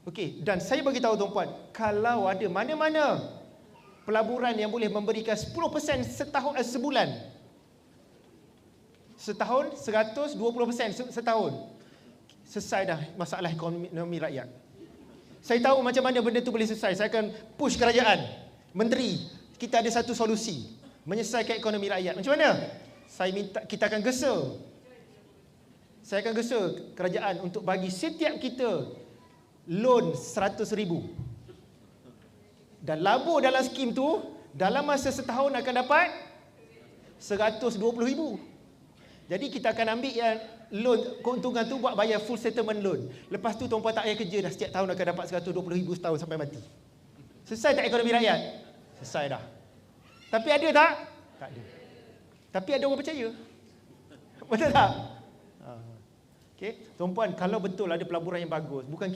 Okey, dan saya bagi tahu tuan-puan, kalau ada mana-mana pelaburan yang boleh memberikan 10% setahun sebulan. Setahun 120% setahun. Selesai dah masalah ekonomi rakyat. Saya tahu macam mana benda tu boleh selesai. Saya akan push kerajaan, menteri, kita ada satu solusi menyelesaikan ekonomi rakyat. Macam mana? Saya minta kita akan gesa. Saya akan gesa kerajaan untuk bagi setiap kita loan 100,000. Dan labur dalam skim tu dalam masa setahun akan dapat 120,000. Jadi kita akan ambil yang loan keuntungan tu buat bayar full settlement loan. Lepas tu tuan-puan tak payah kerja dah, setiap tahun akan dapat 120,000 setahun sampai mati. Selesai tak ekonomi rakyat? Selesai dah. Tapi ada tak? Tak ada. Tapi ada orang percaya. Betul tak? Okey, tuan-puan, kalau betul ada pelaburan yang bagus, bukan